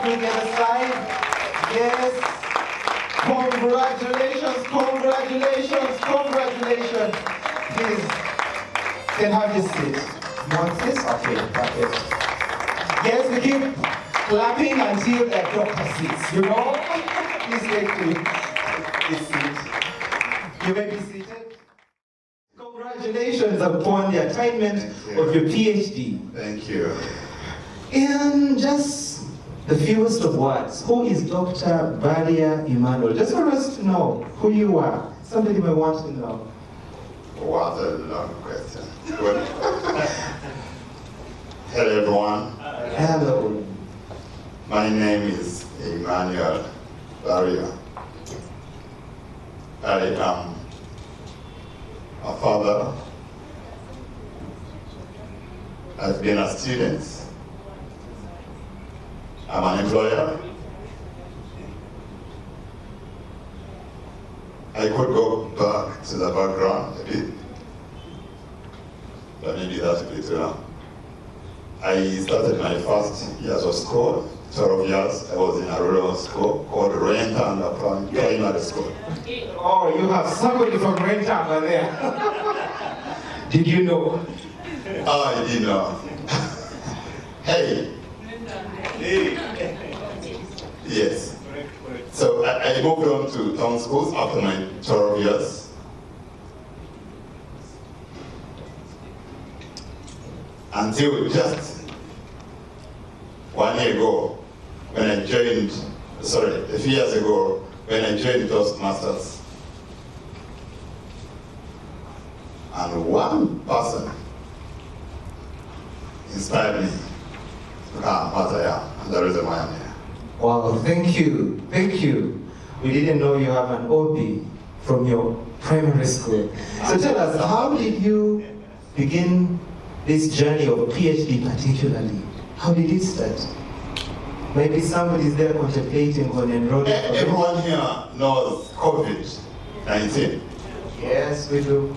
we get a slide? Yes. Congratulations, congratulations, congratulations. Please, can have your seat. You want this? Okay, perfect. Yes, we keep clapping until the doctor sits, you know? Please take this seat. You may be seated. Congratulations upon the attainment of your PhD. Thank you. In just the fewest of words, who is Dr. Baria Emmanuel? Just for us to know who you are. Somebody may want to know. What a long question. Hello, everyone. Hello. My name is Emmanuel Baria. I am a father. I've been a student. I'm an employer. I could go back to the background a bit, but maybe that's a bit too long. I started my first years of school, 12 years. I was in a rural school called Rentanga Primary School. Oh, you have somebody from Rentanga there. Did you know? I didn't know. Hey. Yes. So I moved on to town schools after my 12 years. Until just 1 year ago, when I joined, a few years ago, when I joined Toastmasters. And one person inspired me to become what I am, and the reason why I'm here. Wow, thank you, thank you. We didn't know you have an OB from your primary school. So tell us, how did you begin this journey of PhD particularly? How did it start? Maybe somebody's there contemplating on enrolling. Everyone here knows COVID-19. Yes, we do.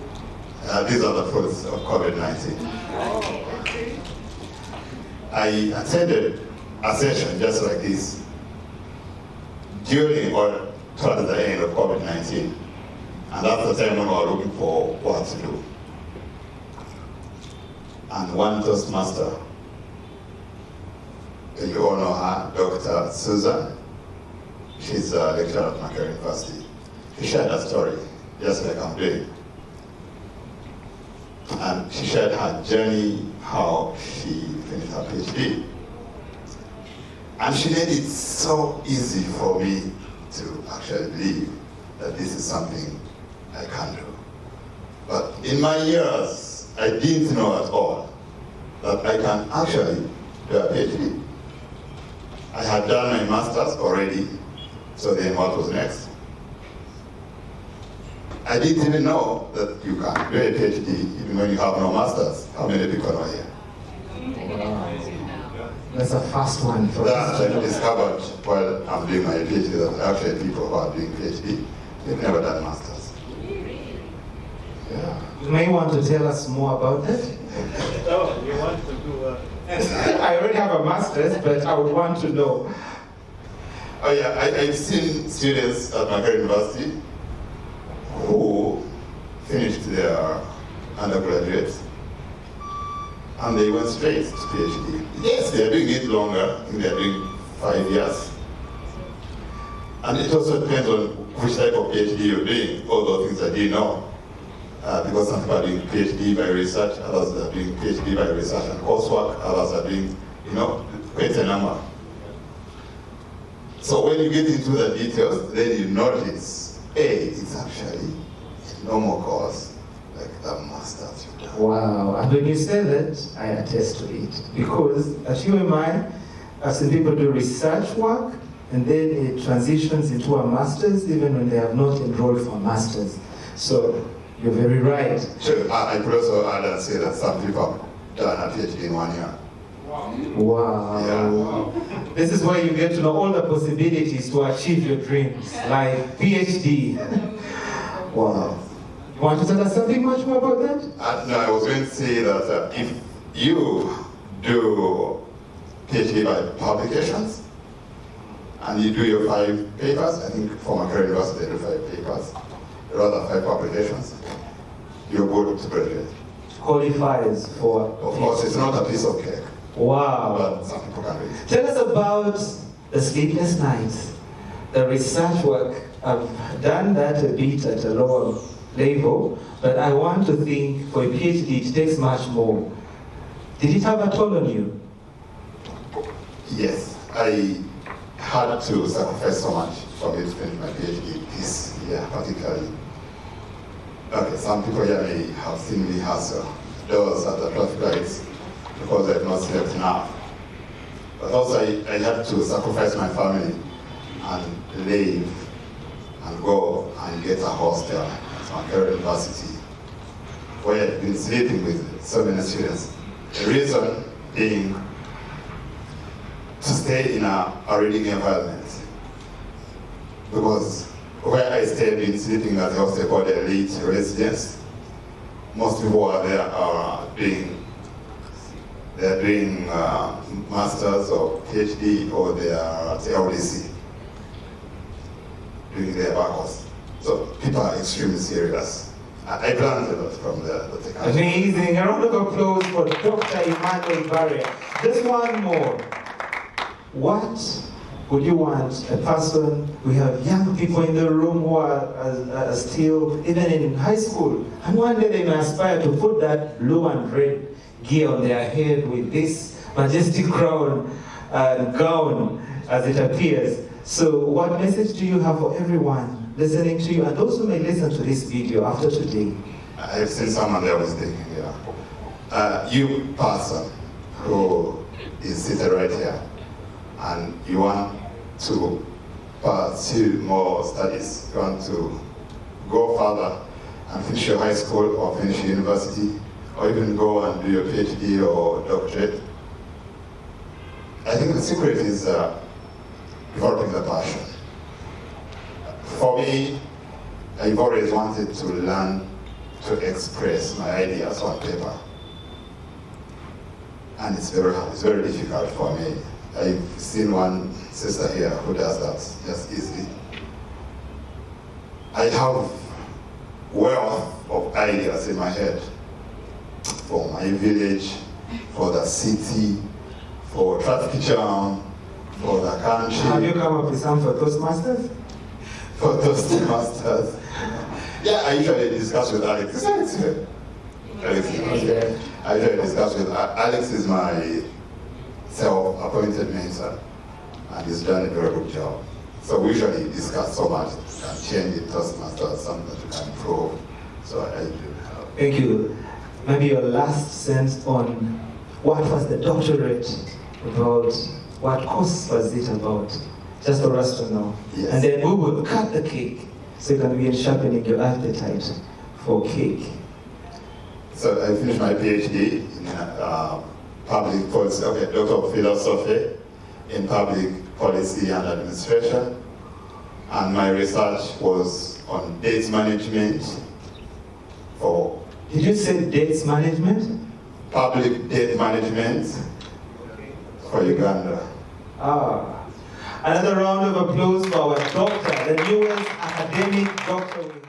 These are the fruits of COVID-19. I attended a session just like this during or towards the end of COVID-19. And that's the time when we were looking for what to do. And one Toastmaster, you all know her, Dr. Susan. She's a lecturer at Makerere University. She shared a story, just like I'm doing. And she shared her journey, how she finished her PhD. And she made it so easy for me to actually believe that this is something I can do. But in my years, I didn't know at all that I can actually do a PhD. I had done my master's already, so then what was next? I didn't even know that you can do a PhD even when you have no master's. How many people are here? That's a fast one for That us. I discovered while I'm doing my PhD that actually people who are doing PhD, they've never done masters. Yeah. You may want to tell us more about that. Oh, you want to do I already have a master's, but I would want to know. Oh yeah, I've seen students at Makerere University who finished their undergraduate and they went straight to PhD. Yes, they're doing it longer, I think they're doing 5 years. And it also depends on which type of PhD you're doing, all those things I didn't know. Because some people are doing PhD by research, others are doing PhD by research and coursework, others are doing, quite a number. So when you get into the details, then you notice, it's actually a normal course, like the master's you've done. Wow, and when you say that, I attest to it. Because at UMI, I've seen people do research work, and then it transitions into a master's, even when they have not enrolled for a master's. So, you're very right. Sure, I could also add and say that some people have done a PhD in 1 year. Wow. Yeah. This is where you get to know all the possibilities to achieve your dreams, like PhD. Wow. You want to tell us something much more about that? No, I was going to say that if you do PhD by publications, and you do your 5 papers. I think for Makerere University they do 5 papers, rather 5 publications. You're good to graduate. Qualifies for. Of course, it's not a piece of cake, Wow. but some people can read. Tell us about the sleepless nights, the research work. I've done that a bit at a lower level, but I want to think for a PhD it takes much more. Did it have a toll on you? Yes, I had to sacrifice so much for me to finish my PhD this year, particularly. Okay, some people here may have seen me hustle doors at the traffic lights because I had not slept enough. But also I had to sacrifice my family and leave and go and get a hostel at Makerere University, where I've been sleeping with so many students. The reason being to stay in a reading environment. Because where I stayed in sleeping at the hostel called the elite residence, most people are there are doing masters or PhD, or they are at the LDC doing their bachelor's. So people are extremely serious. I learned a lot from the technology. Amazing. A round of applause for Dr. Emmanuel Barrier. Just one more. What would you want a person, we have young people in the room who are still even in high school, and one day they may aspire to put that blue and red gear on their head with this majestic crown and gown as it appears. So what message do you have for everyone listening to you and those who may listen to this video after today? I've seen someone there was thinking, you person who is seated right here, and you want to pursue more studies, you want to go further and finish your high school or finish your university, or even go and do your PhD or doctorate. I think the secret is developing the passion. For me, I've always wanted to learn to express my ideas on paper. And it's very difficult for me. I've seen one sister here who does that just easily. I have wealth of ideas in my head for my village, for the city, for traffic jam, for the country. Have you come up with some for Toastmasters? For Toastmasters. Yeah, I usually discuss with Alex. Is Alex here? Alex is here. I usually discuss with Alex. Is my self-appointed mentor, and he's done a very good job. So we usually discuss so much and change it, Toastmasters, something that we can improve. So I do. Thank you. Maybe your last sense on what was the doctorate about, what course was it about, just for us to know. Yes. And then we will cut the cake so you can begin sharpening your appetite for cake. So I finished my PhD in public policy, Doctor of Philosophy in public policy and administration, and my research was on data management for. Did you say dates management? Public data management for Uganda. Another round of applause for our doctor, the newest academic doctor we have.